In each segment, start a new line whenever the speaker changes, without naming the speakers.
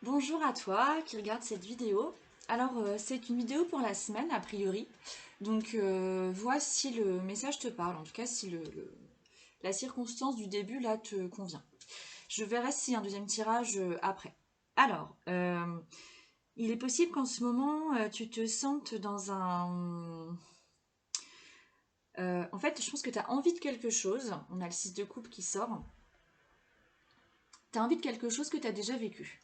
Bonjour à toi qui regarde cette vidéo. Alors, c'est une vidéo pour la semaine a priori. Donc, vois si le message te parle, en tout cas si la circonstance du début là te convient. Je verrai si un deuxième tirage après. Alors, il est possible qu'en ce moment tu te sentes dans un... en fait, je pense que tu as envie de quelque chose. On a le 6 de coupe qui sort. Tu as envie de quelque chose que tu as déjà vécu.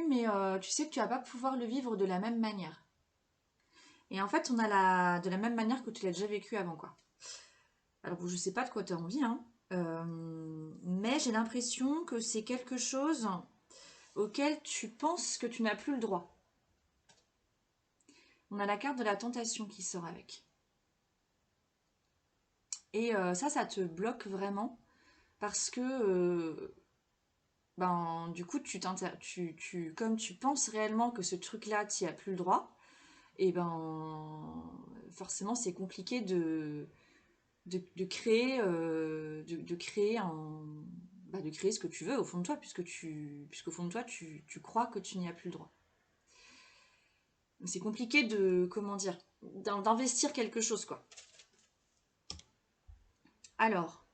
Mais tu sais que tu vas pas pouvoir le vivre de la même manière. Et en fait, on a de la même manière que tu l'as déjà vécu avant, quoi. Alors, bon, je sais pas de quoi tu as envie, hein. Mais j'ai l'impression que c'est quelque chose auquel tu penses que tu n'as plus le droit. On a la carte de la tentation qui sort avec. Et ça te bloque vraiment parce que, du coup, comme tu penses réellement que ce truc-là, tu n'y as plus le droit, et forcément, c'est compliqué de créer, de créer ce que tu veux au fond de toi, puisqu'au fond de toi, tu crois que tu n'y as plus le droit. C'est compliqué comment dire, d'investir quelque chose, quoi. Alors,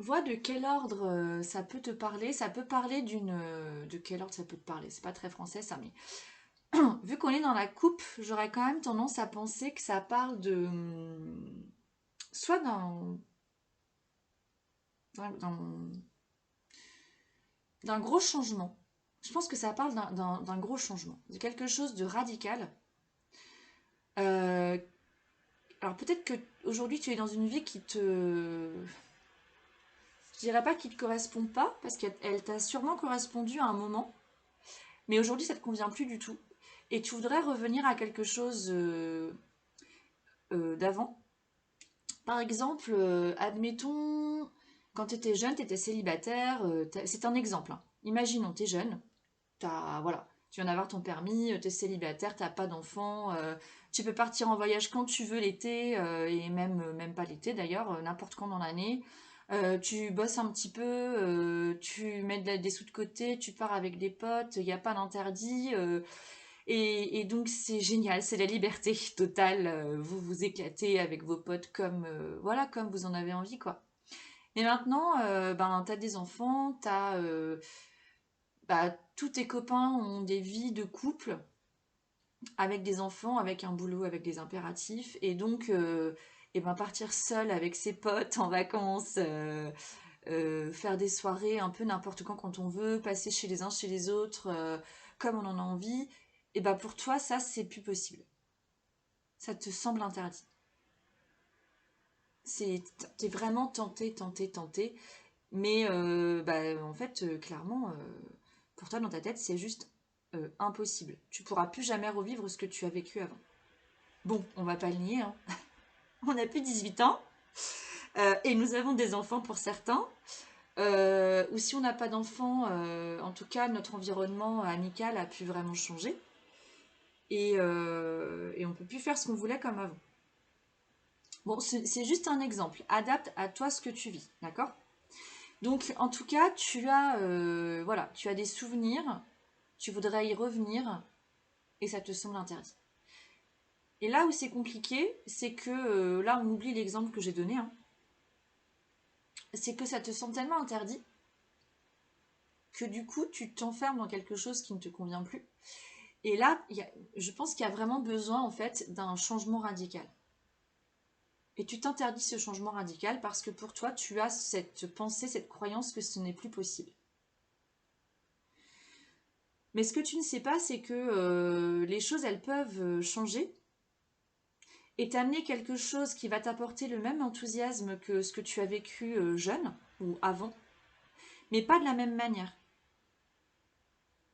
vois de quel ordre ça peut te parler. Ça peut parler de quel ordre ça peut te parler. C'est pas très français, ça, mais vu qu'on est dans la coupe, j'aurais quand même tendance à penser que ça parle soit d'un gros changement. Je pense que ça parle d'un gros changement, de quelque chose de radical. Euh, alors peut-être que aujourd'hui tu es dans une vie qui je dirais pas qui te correspond pas, parce qu'elle t'a sûrement correspondu à un moment, mais aujourd'hui ça te convient plus du tout, et tu voudrais revenir à quelque chose d'avant. Par exemple, admettons, quand tu étais jeune, tu étais célibataire, c'est un exemple, hein. Imaginons, tu es jeune, voilà, tu viens d'avoir ton permis, tu es célibataire, t'as pas d'enfant, tu peux partir en voyage quand tu veux l'été, et même pas l'été d'ailleurs, n'importe quand dans l'année. Tu bosses un petit peu, tu mets des sous de côté, tu pars avec des potes, il n'y a pas d'interdit. Et donc c'est génial, c'est la liberté totale. Vous vous éclatez avec vos potes voilà, comme vous en avez envie, quoi. Et maintenant, t'as des enfants, tous tes copains ont des vies de couple avec des enfants, avec un boulot, avec des impératifs, et donc partir seul avec ses potes en vacances, faire des soirées un peu n'importe quand on veut, passer chez les uns chez les autres, comme on en a envie, et ben pour toi ça c'est plus possible. Ça te semble interdit. T'es vraiment tenté, mais en fait clairement pour toi dans ta tête c'est juste impossible. Tu pourras plus jamais revivre ce que tu as vécu avant. Bon, on va pas le nier, hein. On n'a plus 18 ans, et nous avons des enfants pour certains. Ou si on n'a pas d'enfants, en tout cas notre environnement amical a pu vraiment changer. Et on peut plus faire ce qu'on voulait comme avant. Bon, c'est juste un exemple. Adapte à toi ce que tu vis, d'accord? Donc, en tout cas, voilà, tu as des souvenirs, tu voudrais y revenir, et ça te semble interdit. Et là où c'est compliqué, c'est que, là on oublie l'exemple que j'ai donné, hein, c'est que ça te semble tellement interdit que du coup tu t'enfermes dans quelque chose qui ne te convient plus. Et là, je pense qu'il y a vraiment besoin en fait d'un changement radical. Et tu t'interdis ce changement radical parce que pour toi, tu as cette pensée, cette croyance que ce n'est plus possible. Mais ce que tu ne sais pas, c'est que les choses, elles peuvent changer et t'amener quelque chose qui va t'apporter le même enthousiasme que ce que tu as vécu jeune ou avant, mais pas de la même manière.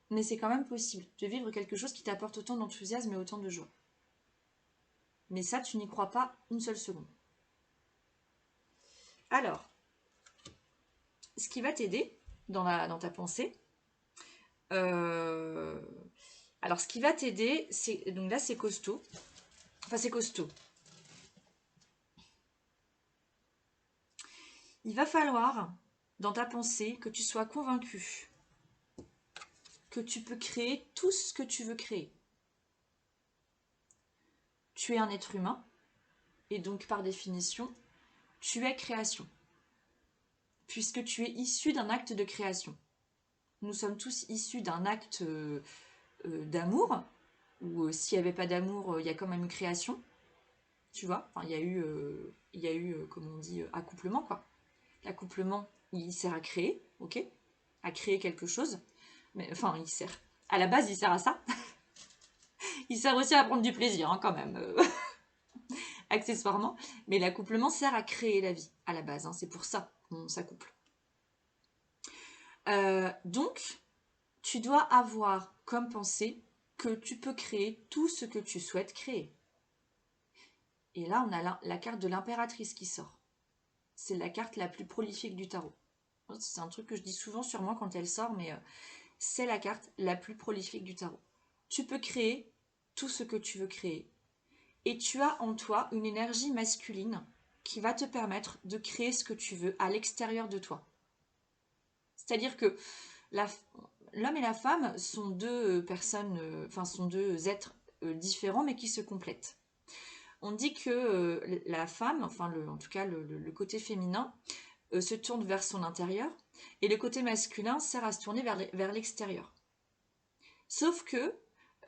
Mais c'est quand même possible de vivre quelque chose qui t'apporte autant d'enthousiasme et autant de joie. Mais ça, tu n'y crois pas une seule seconde. Alors, ce qui va t'aider dans ta pensée, euh, alors ce qui va t'aider, donc là c'est costaud, enfin c'est costaud. Il va falloir, dans ta pensée, que tu sois convaincu que tu peux créer tout ce que tu veux créer. Tu es un être humain, et donc par définition, tu es création, puisque tu es issu d'un acte de création. Nous sommes tous issus d'un acte d'amour, ou s'il n'y avait pas d'amour, il y a quand même une création, tu vois. Enfin, il y a eu comme on dit, accouplement, quoi. L'accouplement, il sert à créer, ok, à créer quelque chose. Mais enfin, il sert. À la base, il sert à ça. Il sert aussi à prendre du plaisir, hein, quand même, accessoirement. Mais l'accouplement sert à créer la vie, à la base. Hein, c'est pour ça qu'on s'accouple. Donc, tu dois avoir comme pensée que tu peux créer tout ce que tu souhaites créer. Et là, on a la carte de l'impératrice qui sort. C'est la carte la plus prolifique du tarot. C'est un truc que je dis souvent sur moi quand elle sort, mais c'est la carte la plus prolifique du tarot. Tu peux créer tout ce que tu veux créer. Et tu as en toi une énergie masculine qui va te permettre de créer ce que tu veux à l'extérieur de toi. C'est-à-dire que l'homme et la femme sont deux personnes, sont deux êtres différents mais qui se complètent. On dit que la femme, en tout cas le côté féminin, se tourne vers son intérieur et le côté masculin sert à se tourner vers l'extérieur. Sauf que,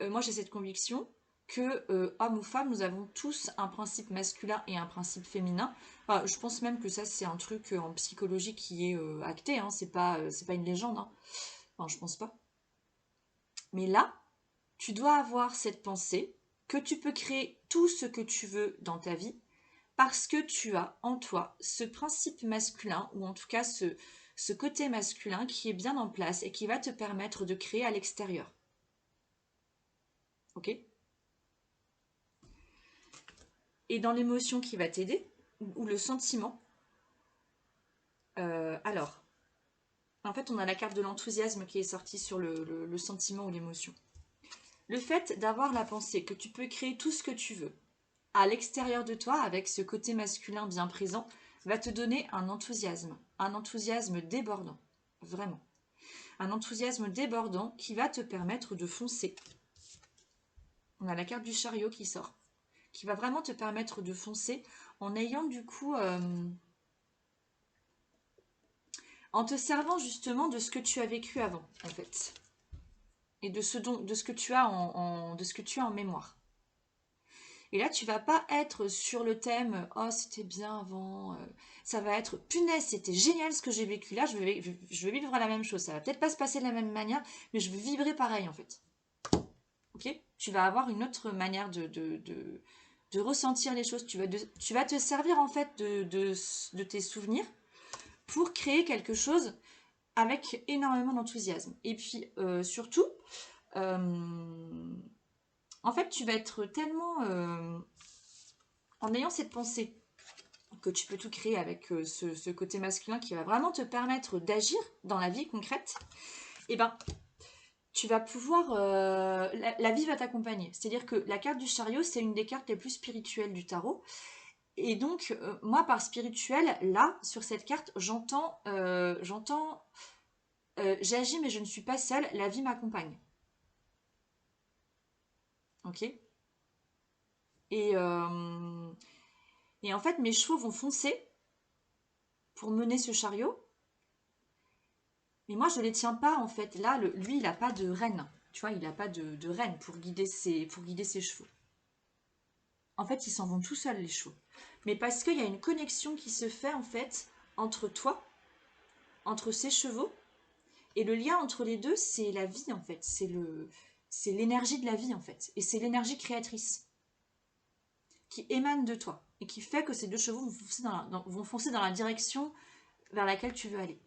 moi j'ai cette conviction que, homme ou femme, nous avons tous un principe masculin et un principe féminin. Enfin, je pense même que ça c'est un truc en psychologie qui est acté, hein, c'est pas une légende. Hein. Enfin, je pense pas. Mais là, tu dois avoir cette pensée que tu peux créer tout ce que tu veux dans ta vie parce que tu as en toi ce principe masculin, ou en tout cas ce côté masculin qui est bien en place et qui va te permettre de créer à l'extérieur. Ok ? Et dans l'émotion qui va t'aider, ou le sentiment, alors, en fait, on a la carte de l'enthousiasme qui est sortie sur le sentiment ou l'émotion. Le fait d'avoir la pensée que tu peux créer tout ce que tu veux à l'extérieur de toi, avec ce côté masculin bien présent, va te donner un enthousiasme débordant, vraiment. Un enthousiasme débordant qui va te permettre de foncer. On a la carte du chariot qui sort, qui va vraiment te permettre de foncer en ayant du coup... en te servant justement de ce que tu as vécu avant, en fait. Et de ce que tu as en mémoire. Et là, tu vas pas être sur le thème « Oh, c'était bien avant ». Ça va être « Punaise, c'était génial ce que j'ai vécu là, je vais vivre la même chose. Ça va peut-être pas se passer de la même manière, mais je vais vibrer pareil, en fait. » Ok ? Tu vas avoir une autre manière de ressentir les choses. Tu vas te servir, en fait, de tes souvenirs pour créer quelque chose avec énormément d'enthousiasme. Et puis, surtout, en fait, tu vas être tellement... en ayant cette pensée que tu peux tout créer avec ce côté masculin qui va vraiment te permettre d'agir dans la vie concrète, et ben, tu vas pouvoir... la vie va t'accompagner. C'est-à-dire que la carte du chariot, c'est une des cartes les plus spirituelles du tarot. Et donc, moi, par spirituel, là, sur cette carte, j'entends j'agis mais je ne suis pas seule, la vie m'accompagne. Ok ? Et en fait, mes chevaux vont foncer pour mener ce chariot. Mais moi, je ne les tiens pas, en fait. Là, lui, il n'a pas de reine. Tu vois, il n'a pas de reine pour guider ses chevaux. En fait, ils s'en vont tout seuls, les chevaux. Mais parce qu'il y a une connexion qui se fait, en fait, entre toi, entre ces chevaux, et le lien entre les deux, c'est la vie, en fait. C'est l'énergie de la vie, en fait. Et c'est l'énergie créatrice qui émane de toi et qui fait que ces deux chevaux vont foncer dans la direction vers laquelle tu veux aller.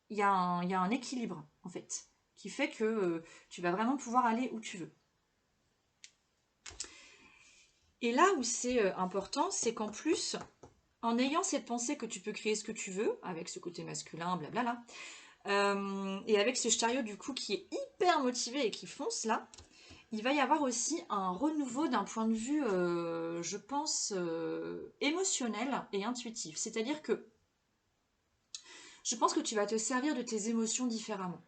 Il y a un équilibre, en fait, qui fait que tu vas vraiment pouvoir aller où tu veux. Et là où c'est important, c'est qu'en plus, en ayant cette pensée que tu peux créer ce que tu veux, avec ce côté masculin, blablabla, et avec ce chariot du coup qui est hyper motivé et qui fonce là, il va y avoir aussi un renouveau d'un point de vue, je pense, émotionnel et intuitif. C'est-à-dire que Je pense que tu vas te servir de tes émotions différemment.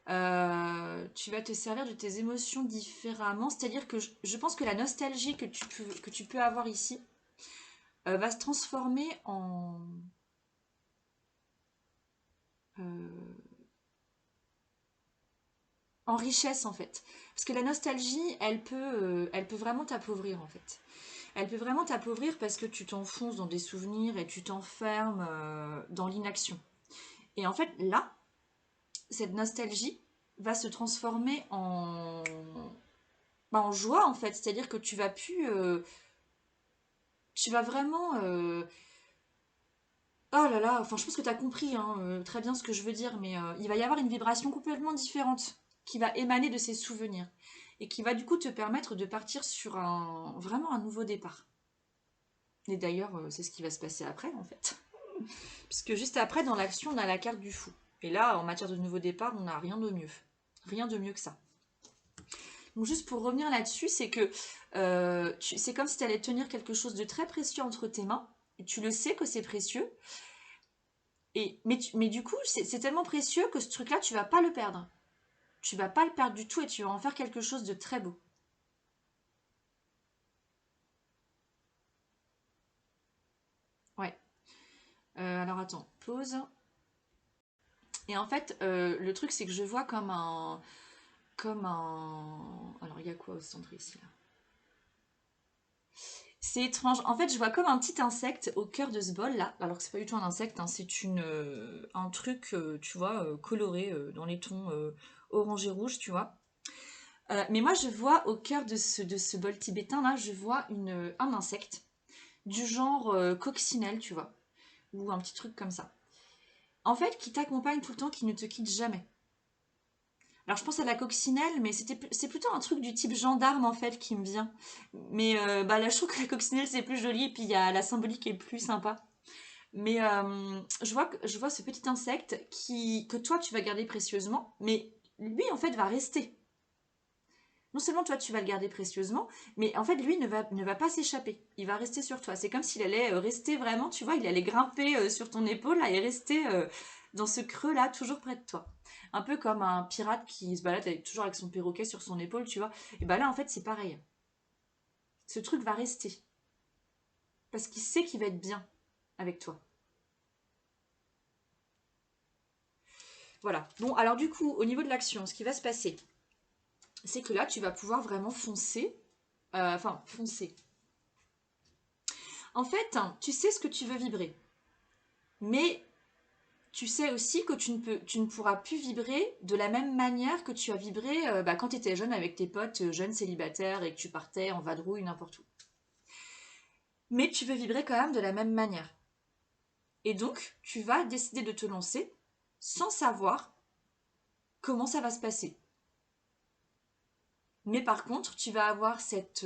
Tu vas te servir de tes émotions différemment. C'est-à-dire que je pense que la nostalgie que tu peux avoir ici va se transformer euh, en richesse en fait. Parce que la nostalgie, elle peut vraiment t'appauvrir en fait. Elle peut vraiment t'appauvrir parce que tu t'enfonces dans des souvenirs et tu t'enfermes dans l'inaction. Et en fait, là, cette nostalgie va se transformer en joie en fait. C'est-à-dire que tu vas vraiment... oh là là, enfin je pense que tu as compris hein, très bien ce que je veux dire, mais il va y avoir une vibration complètement différente qui va émaner de ces souvenirs et qui va du coup te permettre de partir sur vraiment un nouveau départ. Et d'ailleurs, c'est ce qui va se passer après en fait. Puisque juste après, dans l'action, on a la carte du fou. Et là, en matière de nouveau départ, on n'a rien de mieux. Rien de mieux que ça. Donc juste pour revenir là-dessus, c'est que c'est comme si tu allais tenir quelque chose de très précieux entre tes mains. Et tu le sais que c'est précieux. Mais du coup, c'est tellement précieux que ce truc-là, tu vas pas le perdre. Tu vas pas le perdre du tout et tu vas en faire quelque chose de très beau. Ouais. Alors attends, pause. Et en fait, le truc, c'est que je vois comme un... Comme un... Alors, il y a quoi au centre ici là? C'est étrange. En fait, je vois comme un petit insecte au cœur de ce bol là. Alors que c'est pas du tout un insecte, hein, c'est un truc, tu vois, coloré dans les tons orange et rouge, tu vois. Mais moi, je vois au cœur de ce bol tibétain là, je vois un insecte du genre coccinelle, tu vois, ou un petit truc comme ça. En fait, qui t'accompagne tout le temps, qui ne te quitte jamais. Alors je pense à la coccinelle, mais c'est plutôt un truc du type gendarme en fait qui me vient. Mais bah là je trouve que la coccinelle c'est plus joli, et puis il y a la symbolique qui est plus sympa. Mais je vois ce petit insecte que toi tu vas garder précieusement, mais lui en fait va rester. Non seulement toi tu vas le garder précieusement, mais en fait lui ne va pas s'échapper. Il va rester sur toi. C'est comme s'il allait rester vraiment, tu vois, il allait grimper sur ton épaule là, et rester dans ce creux là, toujours près de toi. Un peu comme un pirate qui se balade toujours avec son perroquet sur son épaule, tu vois. Et bah là en fait c'est pareil. Ce truc va rester. Parce qu'il sait qu'il va être bien avec toi. Voilà. Bon, alors du coup, au niveau de l'action, ce qui va se passer, c'est que là, tu vas pouvoir vraiment foncer. Enfin, foncer. En fait, hein, tu sais ce que tu veux vibrer. Mais tu sais aussi que tu ne pourras plus vibrer de la même manière que tu as vibré bah, quand tu étais jeune avec tes potes jeunes célibataires et que tu partais en vadrouille n'importe où. Mais tu veux vibrer quand même de la même manière. Et donc, tu vas décider de te lancer sans savoir comment ça va se passer. Mais par contre, tu vas avoir cette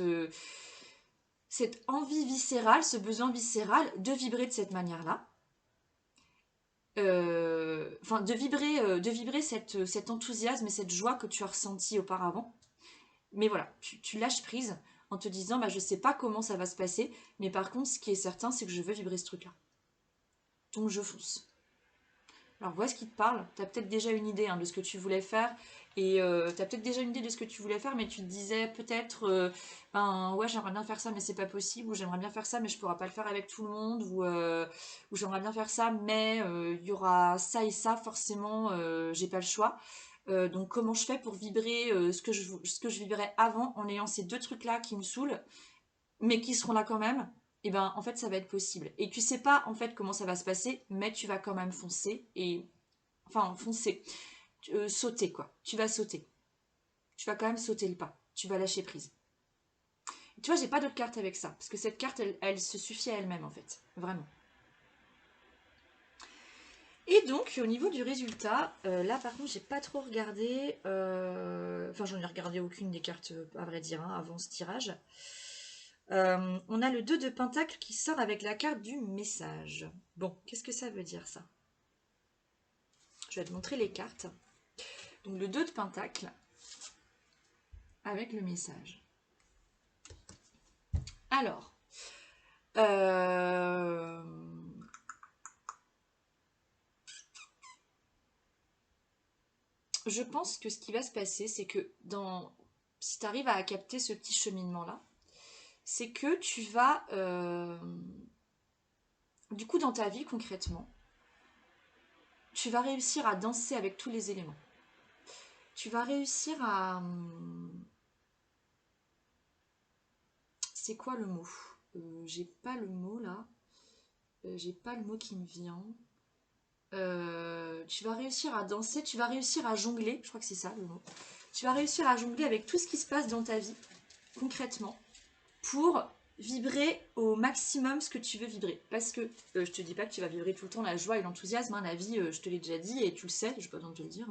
envie viscérale, ce besoin viscéral de vibrer de cette manière-là. Enfin, de vibrer cet enthousiasme et cette joie que tu as ressenti auparavant. Mais voilà, tu lâches prise en te disant, bah, je sais pas comment ça va se passer, mais par contre, ce qui est certain, c'est que je veux vibrer ce truc-là. Donc je fonce. Alors vois ce qui te parle. Tu as peut-être déjà une idée hein, de ce que tu voulais faire. Et tu as peut-être déjà une idée de ce que tu voulais faire, mais tu te disais peut-être, ben ouais, j'aimerais bien faire ça, mais c'est pas possible. Ou j'aimerais bien faire ça, mais je pourrais pas le faire avec tout le monde. Ou j'aimerais bien faire ça, mais il y aura ça et ça, forcément, j'ai pas le choix. Donc comment je fais pour vibrer ce que je vibrais avant en ayant ces deux trucs-là qui me saoulent, mais qui seront là quand même, et ben en fait ça va être possible. Et tu sais pas en fait comment ça va se passer, mais tu vas quand même foncer et enfin foncer, sauter quoi. Tu vas sauter. Tu vas quand même sauter le pas. Tu vas lâcher prise. Et tu vois, j'ai pas d'autre carte avec ça parce que cette carte elle se suffit à elle-même en fait, vraiment. Et donc au niveau du résultat, là par contre j'ai pas trop regardé, enfin j'en ai regardé aucune des cartes à vrai dire hein, avant ce tirage. On a le 2 de Pentacle qui sort avec la carte du message. Bon, qu'est-ce que ça veut dire ça? Je vais te montrer les cartes. Donc le 2 de Pentacle avec le message. Alors, euh, je pense que ce qui va se passer, c'est que si tu arrives à capter ce petit cheminement-là, c'est que tu vas, du coup, dans ta vie concrètement, tu vas réussir à danser avec tous les éléments. Tu vas réussir à... C'est quoi le mot? J'ai pas le mot là. J'ai pas le mot qui me vient. Tu vas réussir à danser, tu vas réussir à jongler, je crois que c'est ça le mot. Tu vas réussir à jongler avec tout ce qui se passe dans ta vie, concrètement, pour vibrer au maximum ce que tu veux vibrer. Parce que je te dis pas que tu vas vibrer tout le temps la joie et l'enthousiasme, hein, la vie, je te l'ai déjà dit et tu le sais, je n'ai pas besoin de te le dire,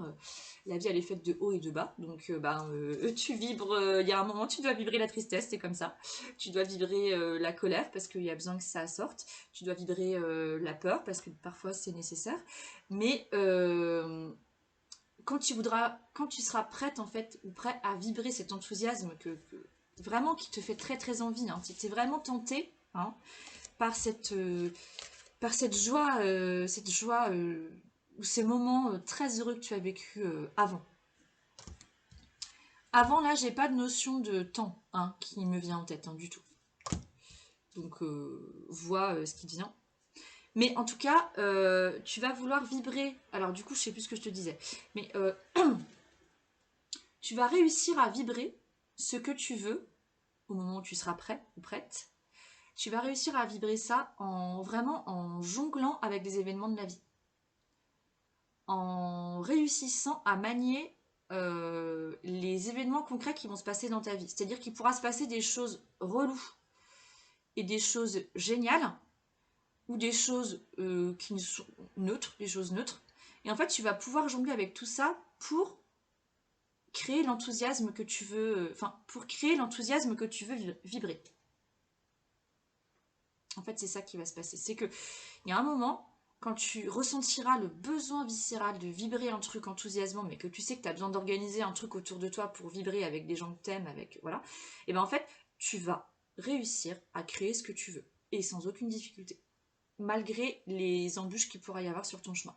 la vie elle est faite de haut et de bas, donc tu vibres, il y a un moment tu dois vibrer la tristesse, c'est comme ça, tu dois vibrer la colère parce qu'il y a besoin que ça sorte, tu dois vibrer la peur parce que parfois c'est nécessaire, mais quand tu seras prête en fait, ou prêt à vibrer cet enthousiasme vraiment qui te fait très très envie, hein, tu es vraiment tenté, hein, par cette joie ou ces moments très heureux que tu as vécu avant. Avant là, j'ai pas de notion de temps, hein, qui me vient en tête, hein, du tout. Donc vois ce qui te vient. Mais en tout cas, tu vas vouloir vibrer. Alors du coup, je sais plus ce que je te disais. Mais tu vas réussir à vibrer ce que tu veux au moment où tu seras prêt ou prête. Tu vas réussir à vibrer ça vraiment en jonglant avec des événements de la vie. En réussissant à manier les événements concrets qui vont se passer dans ta vie. C'est-à-dire qu'il pourra se passer des choses reloues et des choses géniales ou des choses qui sont neutres, des choses neutres. Et en fait, tu vas pouvoir jongler avec tout ça pour créer l'enthousiasme que tu veux, pour créer l'enthousiasme que tu veux vibrer. En fait, c'est ça qui va se passer. C'est que il y a un moment, quand tu ressentiras le besoin viscéral de vibrer un truc enthousiasmant, mais que tu sais que tu as besoin d'organiser un truc autour de toi pour vibrer avec des gens que t'aimes, avec voilà, et ben en fait, tu vas réussir à créer ce que tu veux et sans aucune difficulté, malgré les embûches qu'il pourra y avoir sur ton chemin.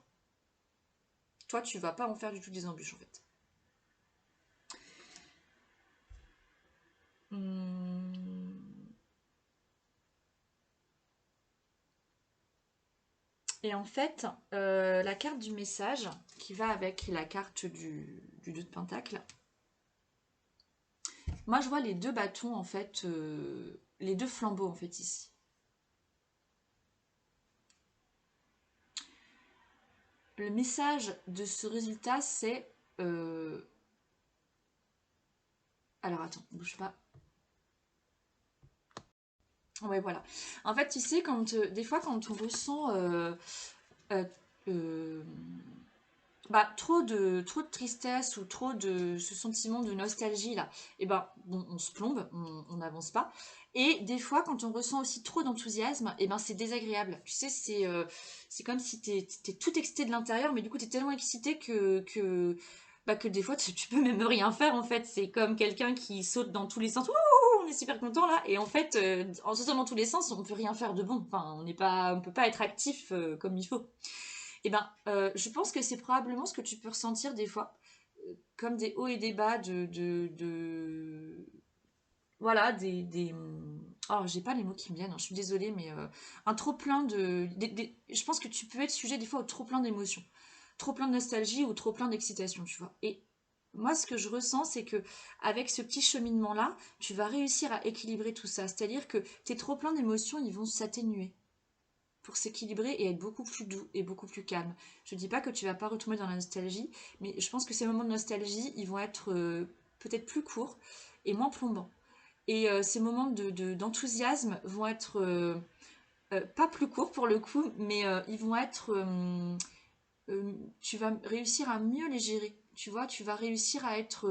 Toi, tu vas pas en faire du tout des embûches en fait. Hum. Et en fait, la carte du message qui va avec la carte du 2 de Pentacle, moi je vois les deux bâtons en fait, les deux flambeaux en fait ici. Le message de ce résultat c'est... Alors attends, bouge pas. Ouais voilà. En fait tu sais, des fois quand on ressent euh, euh, trop de tristesse ou trop de ce sentiment de nostalgie là, et ben bon, on se plombe, on n'avance pas. Et des fois, quand on ressent aussi trop d'enthousiasme, et ben c'est désagréable. Tu sais, c'est comme si t'es tout excité de l'intérieur, mais du coup t'es tellement excité que des fois tu peux même rien faire en fait. C'est comme quelqu'un qui saute dans tous les sens. Ouh, on est super content là, et en fait, en sautant dans tous les sens, on peut rien faire de bon. Enfin, on peut pas être actif comme il faut. Eh ben, je pense que c'est probablement ce que tu peux ressentir des fois, comme des hauts et des bas voilà, oh, j'ai pas les mots qui me viennent, hein, je suis désolée, mais un trop plein je pense que tu peux être sujet des fois au trop plein d'émotions, trop plein de nostalgie ou trop plein d'excitation, tu vois. Et moi, ce que je ressens, c'est que avec ce petit cheminement-là, tu vas réussir à équilibrer tout ça. C'est-à-dire que tes trop plein d'émotions, ils vont s'atténuer pour s'équilibrer et être beaucoup plus doux et beaucoup plus calme. Je ne dis pas que tu vas pas retomber dans la nostalgie, mais je pense que ces moments de nostalgie, ils vont être peut-être plus courts et moins plombants. Et ces moments d'enthousiasme vont être pas plus courts pour le coup, mais ils vont être... tu vas réussir à mieux les gérer. Tu vois, tu vas réussir à être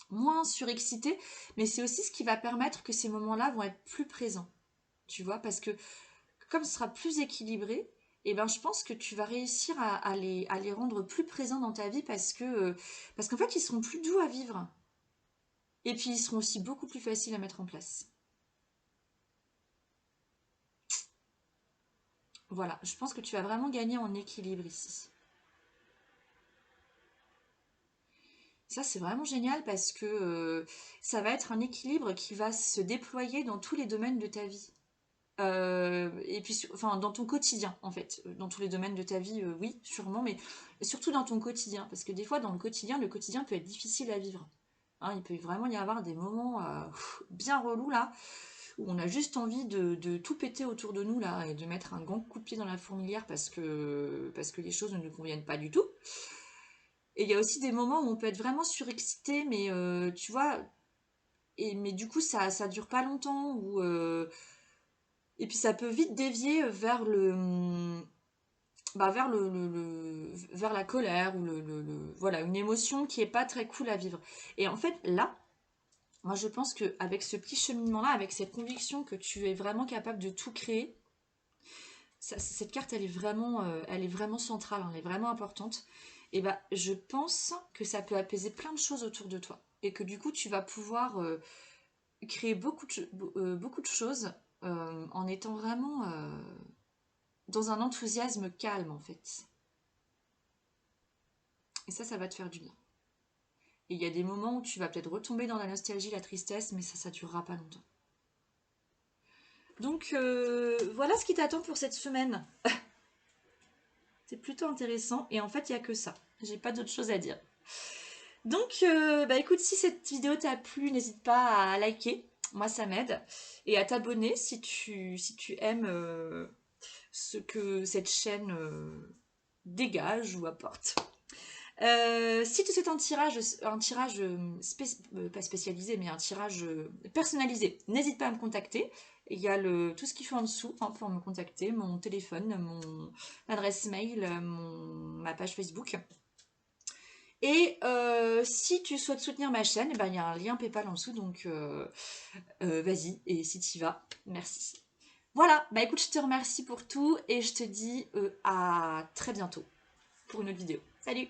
moins surexcité, mais c'est aussi ce qui va permettre que ces moments-là vont être plus présents. Tu vois, parce que comme ce sera plus équilibré, et ben je pense que tu vas réussir à les rendre plus présents dans ta vie parce qu'en fait ils seront plus doux à vivre. Et puis ils seront aussi beaucoup plus faciles à mettre en place. Voilà, je pense que tu vas vraiment gagner en équilibre ici. Ça, c'est vraiment génial parce que ça va être un équilibre qui va se déployer dans tous les domaines de ta vie. Et puis, enfin, dans ton quotidien, en fait. Dans tous les domaines de ta vie, oui, sûrement, mais surtout dans ton quotidien. Parce que des fois, dans le quotidien peut être difficile à vivre. Hein, il peut vraiment y avoir des moments bien relous, là, où on a juste envie de tout péter autour de nous, là, et de mettre un grand coup de pied dans la fourmilière parce que les choses ne nous conviennent pas du tout. Et il y a aussi des moments où on peut être vraiment surexcité, mais tu vois, mais du coup, ça dure pas longtemps, et puis ça peut vite dévier vers vers la colère ou voilà, une émotion qui est pas très cool à vivre. Et en fait, là, moi je pense qu'avec ce petit cheminement-là, avec cette conviction que tu es vraiment capable de tout créer, cette carte elle est vraiment centrale, hein, elle est vraiment importante. Et bah, je pense que ça peut apaiser plein de choses autour de toi. Et que du coup, tu vas pouvoir créer beaucoup de choses en étant vraiment dans un enthousiasme calme en fait. Et ça va te faire du bien. Et il y a des moments où tu vas peut-être retomber dans la nostalgie, la tristesse, mais ça durera pas longtemps. Donc voilà ce qui t'attend pour cette semaine. C'est plutôt intéressant et en fait il n'y a que ça. J'ai pas d'autre chose à dire. Donc bah écoute, si cette vidéo t'a plu, n'hésite pas à liker, moi ça m'aide, et à t'abonner si tu aimes ce que cette chaîne dégage ou apporte. Si tu souhaites un tirage pas spécialisé, mais un tirage personnalisé, n'hésite pas à me contacter. Il y a tout ce qu'il faut en dessous hein, pour me contacter, mon téléphone, mon adresse mail, ma page Facebook. Et si tu souhaites soutenir ma chaîne, eh ben, il y a un lien PayPal en dessous, donc vas-y, et si tu y vas, merci. Voilà, bah écoute, je te remercie pour tout et je te dis à très bientôt pour une autre vidéo. Salut!